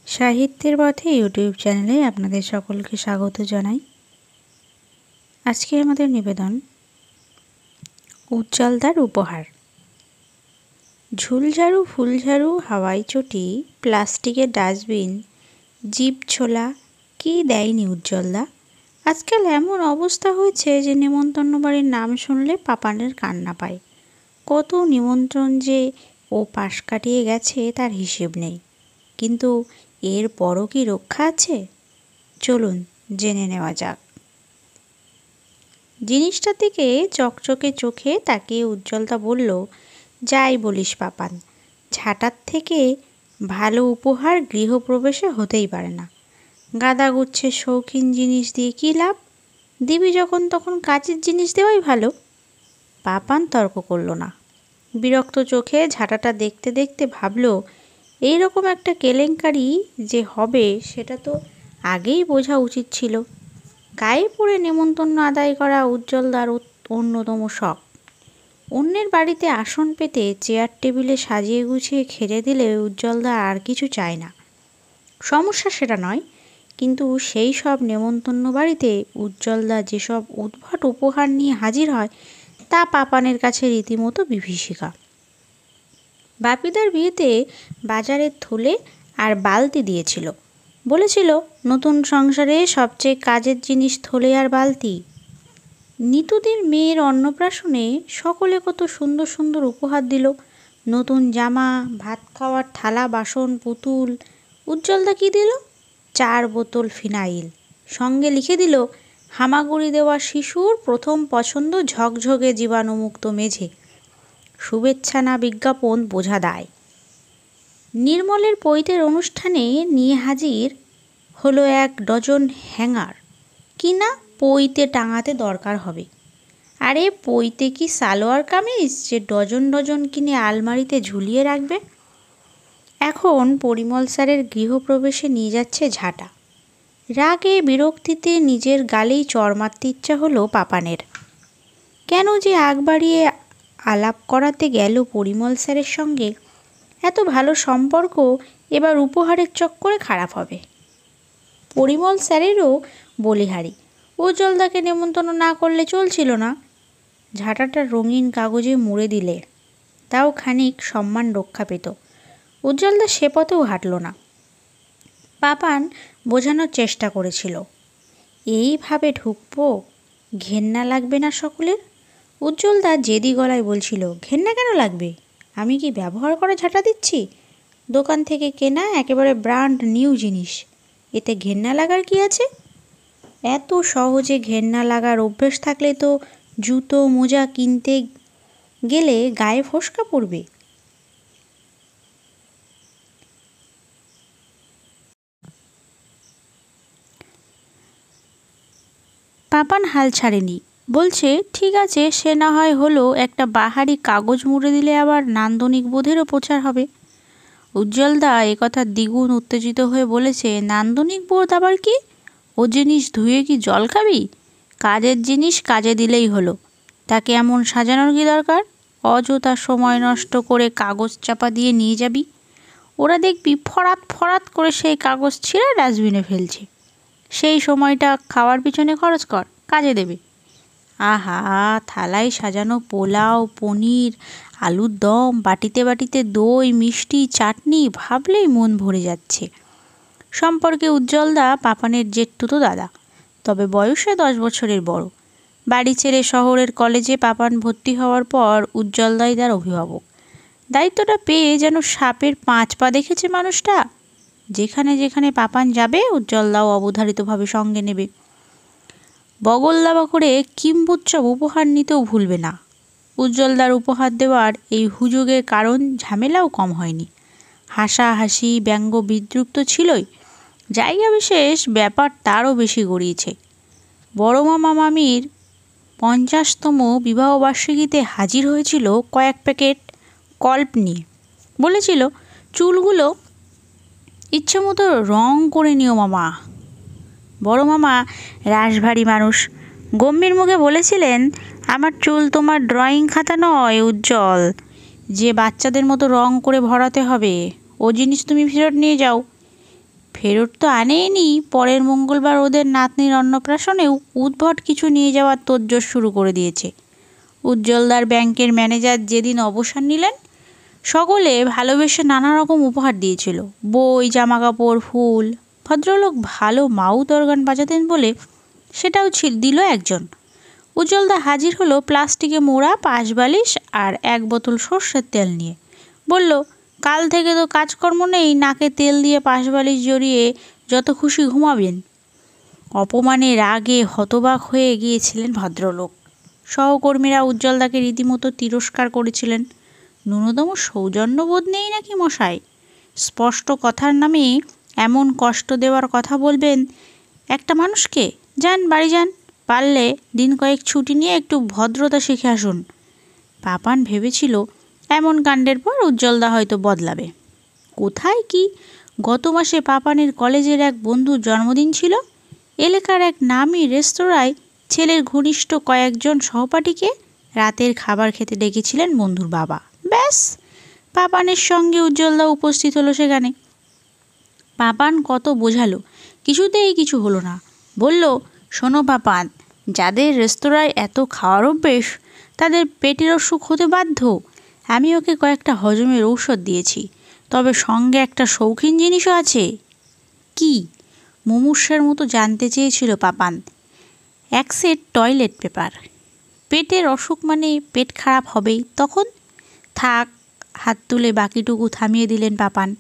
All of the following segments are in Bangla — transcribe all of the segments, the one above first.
সাহিত্যের পথে ইউটিউব চ্যানেলে আপনাদের সকলকে স্বাগত জানাই। আজকে আমাদের নিবেদন উজ্জ্বলদার উপহার। ঝুলঝাড়ু, ফুলঝাড়ু, হাওয়াই চটি, প্লাস্টিকের ডাস্টবিন, জিভ ছোলা, কী দেয়নি উজ্জ্বলদা। আজকাল এমন অবস্থা হয়েছে যে নেমন্তন্ন বাড়ির নাম শুনলে পাপানের কান্না পায়। কত নিমন্ত্রণ যে ও পাশ কাটিয়ে গেছে তার হিসেব নেই, কিন্তু এর পরও কি রক্ষা আছে? চলুন জেনে নেওয়া যাক। জিনিসটার দিকে চকচকে চোখে তাকিয়ে উজ্জ্বলদা বলল, যাই বলিস পাপান, ঝাঁটার থেকে ভালো উপহার গৃহপ্রবেশে হতেই পারে না। গাদা গুচ্ছের শৌখিন জিনিস দিয়ে কী লাভ? দিবি যখন তখন কাচের জিনিস দেওয়াই ভালো। পাপান তর্ক করল না। বিরক্ত চোখে ঝাঁটাটা দেখতে দেখতে ভাবল, এইরকম একটা কেলেঙ্কারি যে হবে সেটা তো আগেই বোঝা উচিত ছিল। গায়ে পড়ে নেমন্তন্ন আদায় করা উজ্জ্বলদার অন্যতম শখ। অন্যের বাড়িতে আসন পেতে চেয়ার টেবিলে সাজিয়ে গুছিয়ে খেতে দিলে উজ্জ্বলদা আর কিছু চায় না। সমস্যা সেটা নয়, কিন্তু সেই সব নেমন্তন্ন বাড়িতে উজ্জ্বলদা যেসব উদ্ভট উপহার নিয়ে হাজির হয় তা পাপানের কাছে রীতিমতো বিভীষিকা। বাপিদার বিয়েতে বাজারের থলে আর বালতি দিয়েছিল, বলেছিল নতুন সংসারে সবচেয়ে কাজের জিনিস থলে আর বালতি। নিতুদির মেয়ের অন্নপ্রাশনে সকলে কত সুন্দর সুন্দর উপহার দিল, নতুন জামা, ভাত খাওয়ার থালা বাসন, পুতুল। উজ্জ্বলদা কী দিল? 4 বোতল ফিনাইল, সঙ্গে লিখে দিল হামাগুড়ি দেওয়া শিশুর প্রথম পছন্দ ঝকঝকে জীবাণুমুক্ত মেঝে। শুভেচ্ছা না বিজ্ঞাপন বোঝা দায়। নির্মলের পৈতের অনুষ্ঠানে নিয়ে হাজির হলো 1 ডজন হ্যাঙ্গার, কিনা পৈতে টাঙাতে দরকার হবে। আরে পৈতে কি সালোয়ার কামিজ যে ডজন ডজন কিনে আলমারিতে ঝুলিয়ে রাখবে? এখন পরিমল স্যারের গৃহপ্রবেশে নিয়ে যাচ্ছে ঝাঁটা। রাগে বিরক্তিতে নিজের গালেই চড় মারতে ইচ্ছা হলো পাপানের। কেন যে আগ বাড়িয়ে আলাপ করাতে গেল পরিমল স্যারের সঙ্গে? এত ভালো সম্পর্ক এবার উপহারের চক্করে খারাপ হবে। পরিমল স্যারেরও বলিহারি, উজ্জ্বলদাকে নেমন্তন্ন না করলে চলছিল না। ঝাঁটাটা রঙিন কাগজে মুড়ে দিলে তাও খানিক সম্মান রক্ষা পেত। উজ্জ্বলদা সে পথেও হাঁটল না। পাপান বোঝানোর চেষ্টা করেছিল, এইভাবে ঢুকবো, ঘেন্না লাগবে না সকলের? উজ্জ্বলদা জেদি গলায় বলছিল, ঘেন্না কেন লাগবে? আমি কি ব্যবহার করা ঝাঁটা দিচ্ছি? দোকান থেকে কেনা একেবারে ব্র্যান্ড নিউ জিনিস, এতে ঘেন্না লাগার কি আছে? এত সহজে ঘেন্না লাগার অভ্যেস থাকলে তো জুতো মোজা কিনতে গেলে গায়ে ফোস্কা পড়বে। পাপান হাল ছাড়েনি, বলছে ঠিক আছে, সে না হয় হলো, একটা বাহারি কাগজ মুড়ে দিলে আবার নান্দনিক বোধেরও প্রচার হবে। উজ্জ্বলদা একথা দ্বিগুণ উত্তেজিত হয়ে বলেছে, নান্দনিক বোধ আবার কি? ও জিনিস ধুয়ে কি জল খাবি? কাজের জিনিস কাজে দিলেই হলো, তাকে এমন সাজানোর কি দরকার? অযথা সময় নষ্ট করে কাগজ চাপা দিয়ে নিয়ে যাবি, ওরা দেখবি ফরাত ফরাত করে সেই কাগজ ছিঁড়ে ডাস্টবিনে ফেলছে। সেই সময়টা খাওয়ার পিছনে খরচ কর, কাজে দেবে। আহা, থালায় সাজানো পোলাও, পনির, আলুর দম, বাটিতে বাটিতে দই, মিষ্টি, চাটনি, ভাবলেই মন ভরে যাচ্ছে। সম্পর্কে উজ্জ্বলদা পাপানের জেঠতুতো দাদা, তবে বয়সে 10 বছরের বড়। বাড়ি ছেড়ে শহরের কলেজে পাপান ভর্তি হওয়ার পর উজ্জ্বলদাই তার অভিভাবক। দায়িত্বটা পেয়ে যেন সাপের 5 পা দেখেছে মানুষটা। যেখানে যেখানে পাপান যাবে উজ্জ্বলদাও অবধারিতভাবে সঙ্গে নেবে। বগল দাবা করে কিম্বুৎসব উপহার নিতেও ভুলবে না। উজ্জ্বলদার উপহার দেওয়ার এই হুজুগের কারণ ঝামেলাও কম হয়নি। হাসাহাসি, ব্যঙ্গ বিদ্রুপ তো ছিলই, জায়গা বিশেষ ব্যাপার তারও বেশি গড়িয়েছে। বড় মামা মামির 50তম বিবাহবার্ষিকীতে হাজির হয়েছিল কয়েক প্যাকেট কল্প নিয়ে। বলেছিল, চুলগুলো ইচ্ছে মতো রং করে নিও মামা। বড় মামা রাশভারী মানুষ, গম্ভীর মুখে বলেছিলেন, আমার চুল তোমার ড্রয়িং খাতা নয় উজ্জ্বল, যে বাচ্চাদের মতো রং করে ভরাতে হবে। ও জিনিস তুমি ফেরত নিয়ে যাও। ফেরত তো আনেইনি, পরের মঙ্গলবার ওদের নাতনির অন্নপ্রাশনেও উদ্ভট কিছু নিয়ে যাওয়ার তোড়জোড় শুরু করে দিয়েছে। উজ্জ্বলদার ব্যাংকের ম্যানেজার যেদিন অবসর নিলেন, সকলে ভালোবেসে নানা রকম উপহার দিয়েছিল, বই, জামাকাপড়, ফুল। ভদ্রলোক ভালো মাউথ অর্গান বাজাতেন বলে সেটাও দিল একজন। উজ্জ্বলদা হাজির হলো প্লাস্টিকে মোড়া পাশবালিশ আর এক বোতল সর্ষের তেল নিয়ে। বলল, কাল থেকে তো কাজকর্ম নেই, নাকে তেল দিয়ে পাশবালিশ জড়িয়ে যত খুশি ঘুমাবেন। অপমানে রাগে হতবাক হয়ে গিয়েছিলেন ভদ্রলোক। সহকর্মীরা উজ্জ্বলদাকে রীতিমতো তিরস্কার করেছিলেন। ন্যূনতম সৌজন্যবোধ নেই নাকি মশাই? স্পষ্ট কথার নামে এমন কষ্ট দেওয়ার কথা বলবেন একটা মানুষকে? যান, বাড়ি যান, পারলে দিন কয়েক ছুটি নিয়ে একটু ভদ্রতা শিখে আসুন। পাপান ভেবেছিল এমন কাণ্ডের পর উজ্জ্বলদা হয়তো বদলাবে। কোথায় কি, গত মাসে পাপানের কলেজের এক বন্ধুর জন্মদিন ছিল। এলাকার এক নামী রেস্তোরাঁয় ছেলের ঘনিষ্ঠ কয়েকজন সহপাঠীকে রাতের খাবার খেতে ডেকেছিলেন বন্ধুর বাবা। ব্যাস, পাপানের সঙ্গে উজ্জ্বলদা উপস্থিত হলো সেখানে। পাপান কত বোঝালো, কিছুতেই কিছু হলো না। বলল, শোনো পাপান, যাদের রেস্তোরাঁয় এত খাওয়ার অভ্যেস তাদের পেটের অসুখ হতে বাধ্য। আমি ওকে কয়েকটা হজমের ঔষধ দিয়েছি, তবে সঙ্গে একটা শৌখিন জিনিসও আছে। কি? মুমূর্ষের মতো জানতে চেয়েছিল পাপান। এক সেট টয়লেট পেপার। পেটের অসুখ মানে পেট খারাপ হবেই, তখন থাক। হাত তুলে বাকিটুকু থামিয়ে দিলেন পাপান।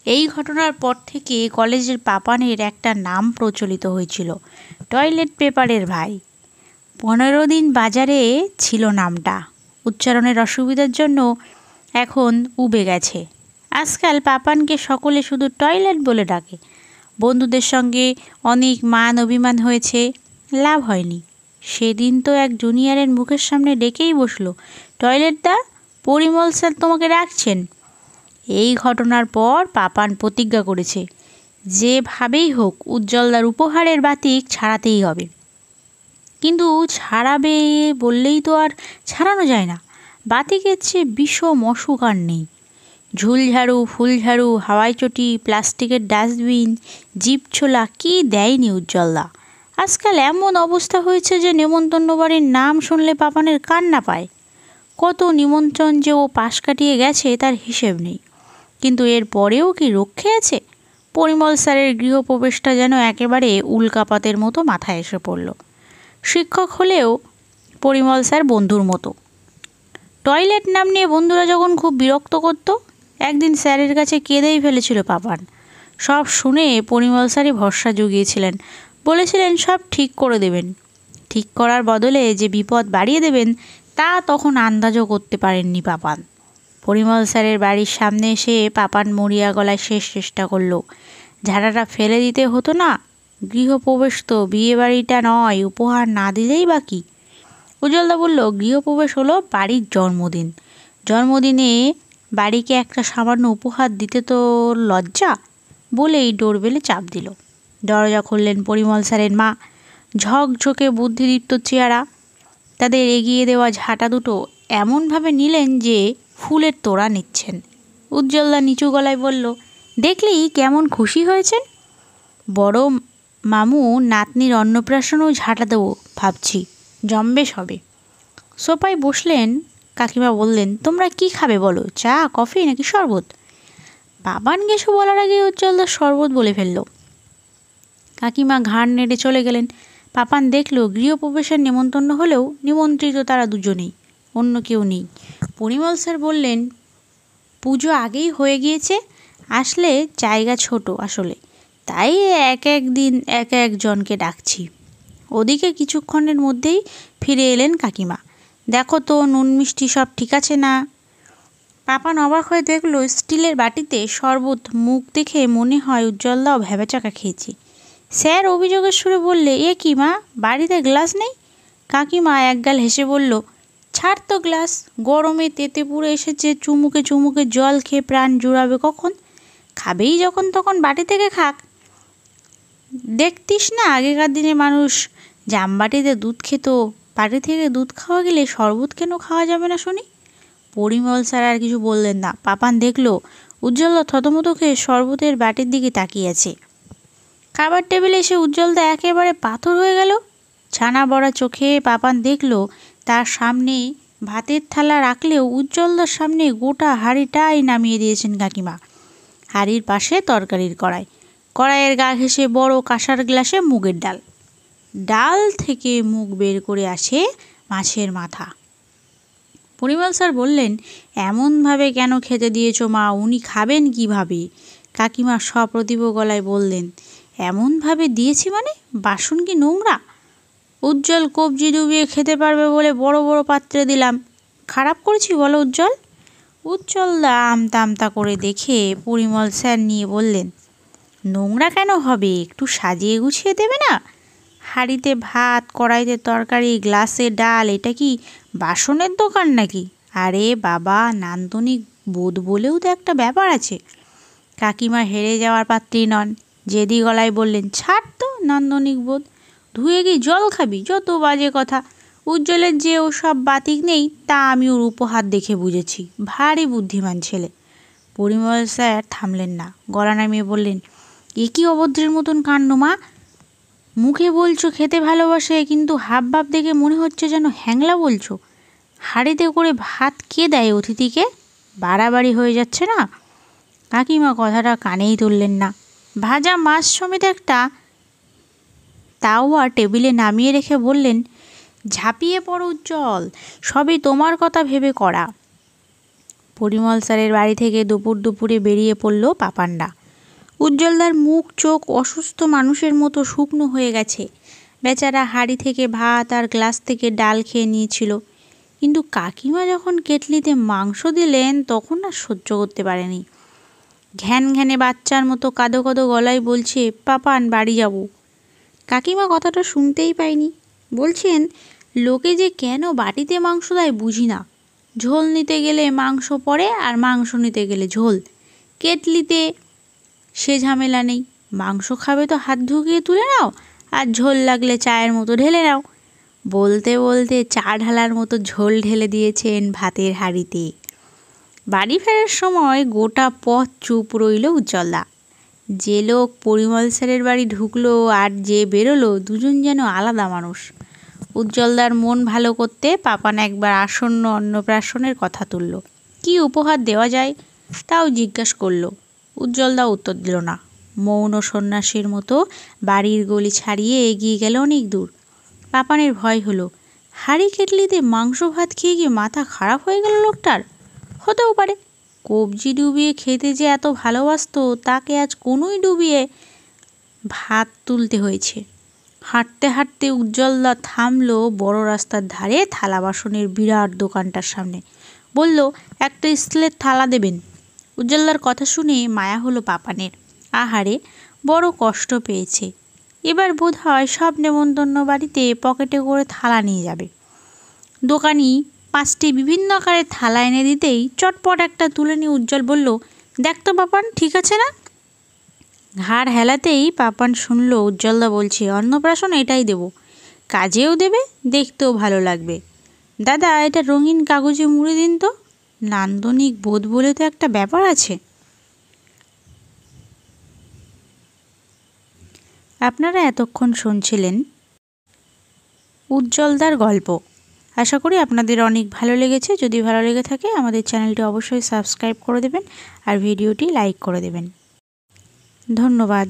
এই ঘটনার পর থেকে কলেজের পাপানের একটা নাম প্রচলিত হয়েছিল, টয়লেট পেপারের ভাই। 15 দিন বাজারে ছিল নামটা। উচ্চারণের অসুবিধার জন্য এখন উবে গেছে। আজকাল পাপানকে সকলে শুধু টয়লেট বলে ডাকে। বন্ধুদের সঙ্গে অনেক মান অভিমান হয়েছে, লাভ হয়নি। সেদিন তো এক জুনিয়রের মুখের সামনে ডেকেই বসলো, টয়লেটদা, পরিমল স্যার তোমাকে ডাকছেন। এই ঘটনার পর পাপান প্রতিজ্ঞা করেছে, যেভাবেই হোক উজ্জ্বলদার উপহারের বাতিক ছাড়াতেই হবে। কিন্তু ছাড়াবে বললেই তো আর ছাড়ানো যায় না। বাতিকের চেয়ে বিষম অসুখ আর নেই। ঝুলঝাড়ু, ফুলঝাড়ু, হাওয়াই চটি, প্লাস্টিকের ডাস্টবিন, জিপ ছোলা, কি দেয়নি উজ্জ্বলদা। আজকাল এমন অবস্থা হয়েছে যে নেমন্তন্ন বাড়ির নাম শুনলে পাপানের কান্না পায়। কত নিমন্ত্রণ যে ও পাশ কাটিয়ে গেছে তার হিসেব নেই। কিন্তু এর পরেও কি রক্ষে আছে? পরিমল স্যারের গৃহপ্রবেশটা যেন একেবারে উল্কাপাতের মতো মাথায় এসে পড়ল। শিক্ষক হলেও পরিমল স্যার বন্ধুর মতো। টয়লেট নাম নিয়ে বন্ধুরা যখন খুব বিরক্ত করত, একদিন স্যারের কাছে কেঁদেই ফেলেছিল পাপান। সব শুনে পরিমল স্যারই ভরসা জুগিয়েছিলেন, বলেছিলেন সব ঠিক করে দেবেন। ঠিক করার বদলে যে বিপদ বাড়িয়ে দেবেন তা তখন আন্দাজও করতে পারেননি পাপান। পরিমল স্যারের বাড়ির সামনে এসে পাপান মরিয়া গলায় শেষ চেষ্টা করলো, ঝাঁটাটা ফেলে দিতে হতো না? গৃহপ্রবেশ তো, বিয়ে বাড়িটা নয়, উপহার না দিলেই বা কি? উজ্জ্বলদা বলল, গৃহপ্রবেশ হলো বাড়ির জন্মদিন। জন্মদিনে বাড়িকে একটা সামান্য উপহার দিতে তো লজ্জা। বলেই ডোরবেলে চাপ দিল। দরজা খুললেন পরিমল স্যারের মা, ঝকঝকে বুদ্ধিদীপ্ত চেহারা। তাদের এগিয়ে দেওয়া ঝাঁটা দুটো এমনভাবে নিলেন যে ফুলের তোড়া নিচ্ছেন। উজ্জ্বলদা নিচু গলায় বলল, দেখলেই কেমন খুশি হয়েছেন। বড় মামু নাতনির অন্নপ্রাশনেও ঝাঁটা দেবো ভাবছি, জম্বেশ হবে। সোফায় বসলেন কাকিমা, বললেন, তোমরা কি খাবে বলো, চা, কফি নাকি শরবত? পাপান কিছু বলার আগে উজ্জ্বলদা শরবত বলে ফেলল। কাকিমা ঘাড় নেড়ে চলে গেলেন। পাপান দেখল গৃহপ্রবেশের নেমন্তন্ন হলেও নিমন্ত্রিত তারা দুজনেই, অন্য কেউ নেই। পরিমল স্যার বললেন, পুজো আগেই হয়ে গিয়েছে, আসলে জায়গা ছোট আসলে, তাই এক এক দিন এক একজনকে ডাকছি। ওদিকে কিছুক্ষণের মধ্যেই ফিরে এলেন কাকিমা। দেখো তো নুন মিষ্টি সব ঠিক আছে না? পাপান অবাক হয়ে দেখলো স্টিলের বাটিতে শরবত। মুখ দেখে মনে হয় উজ্জ্বলদাও ভ্যাবাচাকা খেয়েছে। স্যার অভিযোগের সুরে বললে, এ কি মা, বাড়িতে গ্লাস নেই? কাকিমা একগাল হেসে বলল, ছাড় তো গ্লাস, গরমে তেতে পুড়ে এসেছে, চুমুকে চুমুকে জল খেয়ে প্রাণ জুড়াবে কখন? খাবেই যখন তখন বাটি থেকে খাক। দেখতিস না আগেকার দিনে মানুষ জামবাটিতে দুধ খেত, বাটি থেকে দুধ খাওয়া গেলে শরবত কেন খাওয়া যাবে না শুনি? পরিমল স্যার আর কিছু বললেন না। পাপান দেখল উজ্জ্বলদা থতমত খেয়ে শরবতের বাটির দিকে তাকিয়ে আছে। খাবার টেবিলে এসে উজ্জ্বলদা একেবারে পাথর হয়ে গেল। ছানা বড়া চোখে পাপান দেখল তার সামনে ভাতের থালা রাখলেও উজ্জ্বলদার সামনে গোটা হাঁড়িটাই নামিয়ে দিয়েছেন কাকিমা। হাঁড়ির পাশে তরকারির কড়াই, কড়াইয়ের গা ঘেঁষে বড় কাঁসার গ্লাসে মুগের ডাল, ডাল থেকে মুখ বের করে আসে মাছের মাথা। পরিমল স্যার বললেন, এমনভাবে কেন খেতে দিয়েছ মা, উনি খাবেন কিভাবে? কাকিমা সপ্রতিভ গলায় বললেন, এমনভাবে দিয়েছি মানে? বাসন কি নোংরা? উজ্জ্বল কবজি ডুবিয়ে খেতে পারবে বলে বড় বড় পাত্রে দিলাম, খারাপ করেছি বলো উজ্জ্বল? উজ্জ্বলদা আমতা আমতা করে দেখে পরিমল স্যার নিয়ে বললেন, নোংরা কেন হবে, একটু সাজিয়ে গুছিয়ে দেবে না? হাঁড়িতে ভাত, কড়াইতে তরকারি, গ্লাসে ডাল, এটা কি বাসনের দোকান নাকি? আরে বাবা, নান্দনিক বোধ বলেও তো একটা ব্যাপার আছে। কাকিমা হেরে যাওয়ার পাত্রী নন, জেদি গলায় বললেন, ছাড় তো নান্দনিক বোধ, ধুয়ে গিয়ে জল খাবি, যত বাজে কথা। উজ্জ্বলের যে ওসব বাতিক নেই তা আমি ওর উপহার দেখে বুঝেছি, ভারী বুদ্ধিমান ছেলে। পরিমল স্যার থামলেন না, গলা নামিয়ে বললেন, এ কি অভদ্রের মতন কাণ্ড মা, মুখে বলছো খেতে ভালোবাসে, কিন্তু হাব ভাব দেখে মনে হচ্ছে যেন হ্যাংলা বলছো। হাঁড়িতে করে ভাত কে দেয় অতিথিকে? বাড়াবাড়ি হয়ে যাচ্ছে না? কাকিমা কথাটা কানেই তুললেন না। ভাজা মাছ সমেত একটা তাওয়া টেবিলে নামিয়ে রেখে বললেন, ঝাঁপিয়ে পড়ো উজ্জ্বল, সবই তোমার কথা ভেবে করা। পরিমল স্যারের বাড়ি থেকে দুপুরে বেরিয়ে পড়ল পাপান্ডা। উজ্জ্বলদার মুখ চোখ অসুস্থ মানুষের মতো শুকনো হয়ে গেছে। বেচারা হাঁড়ি থেকে ভাত আর গ্লাস থেকে ডাল খেয়ে নিয়েছিল, কিন্তু কাকিমা যখন কেটলিতে মাংস দিলেন তখন আর সহ্য করতে পারেনি। ঘ্যান ঘ্যানে বাচ্চার মতো কাঁদো কাঁদো গলায় বলছে, পাপান বাড়ি যাব। কাকিমা কথাটা শুনতেই পায়নি। বলছেন, লোকে যে কেন বাটিতে মাংস দেয় বুঝি না, ঝোল নিতে গেলে মাংস পড়ে আর মাংস নিতে গেলে ঝোল, কেটলিতে সে ঝামেলা নেই, মাংস খাবে তো হাত ঢুকিয়ে তুলে নাও, আর ঝোল লাগলে চায়ের মতো ঢেলে নাও। বলতে বলতে চা ঢালার মতো ঝোল ঢেলে দিয়েছেন ভাতের হাঁড়িতে। বাড়ি ফেরার সময় গোটা পথ চুপ রইল উজ্জ্বলদা। যে লোক পরিমল স্যারের বাড়ি ঢুকলো আর যে বেরোলো, দুজন যেন আলাদা মানুষ। উজ্জ্বলদার মন ভালো করতে পাপান একবার আসন্ন অন্নপ্রাশনের কথা তুলল, কি উপহার দেওয়া যায় তাও জিজ্ঞেস করলো। উজ্জ্বলদা উত্তর দিল না, মৌন সন্ন্যাসীর মতো বাড়ির গলি ছাড়িয়ে এগিয়ে গেল অনেক দূর। পাপানের ভয় হলো, হাঁড়ি কেটলিতে মাংস ভাত খেয়ে গিয়ে মাথা খারাপ হয়ে গেল লোকটার। হতেও পারে, কবজি ডুবিয়ে খেতে যে এত ভালোবাসতো, তাকে আজ কোনোই ডুবিয়ে ভাত তুলতে হয়েছে। হাঁটতে হাঁটতে উজ্জ্বলদা থামলো বড় রাস্তার ধারে থালা বাসনের বিরাট দোকানটার সামনে। বলল, একটা স্টিলের থালা দেবেন। উজ্জ্বলদার কথা শুনে মায়া হলো পাপানের। আহারে, বড় কষ্ট পেয়েছে। এবার বোধ হয় সব নেমন্তন্ন বাড়িতে পকেটে করে থালা নিয়ে যাবে। দোকানি 5টি বিভিন্ন আকারের থালা এনে দিতেই চটপট একটা তুলে নিয়ে উজ্জ্বল বলল, দেখ তো পাপান, ঠিক আছে না? ঘাড় হেলাতেই পাপান শুনল উজ্জ্বলদা বলছে, অন্নপ্রাশন এটাই দেব, কাজেও দেবে, দেখতেও ভালো লাগবে। দাদা, এটা রঙিন কাগজে মুড়ে দিন তো, নান্দনিক বোধ বলে তো একটা ব্যাপার আছে। আপনারা এতক্ষণ শুনছিলেন উজ্জ্বলদার গল্প। আশা করি আপনাদের অনেক ভালো লেগেছে। যদি ভালো লেগে থাকে আমাদের চ্যানেলটি অবশ্যই সাবস্ক্রাইব করে দেবেন আর ভিডিওটি লাইক করে দেবেন। ধন্যবাদ।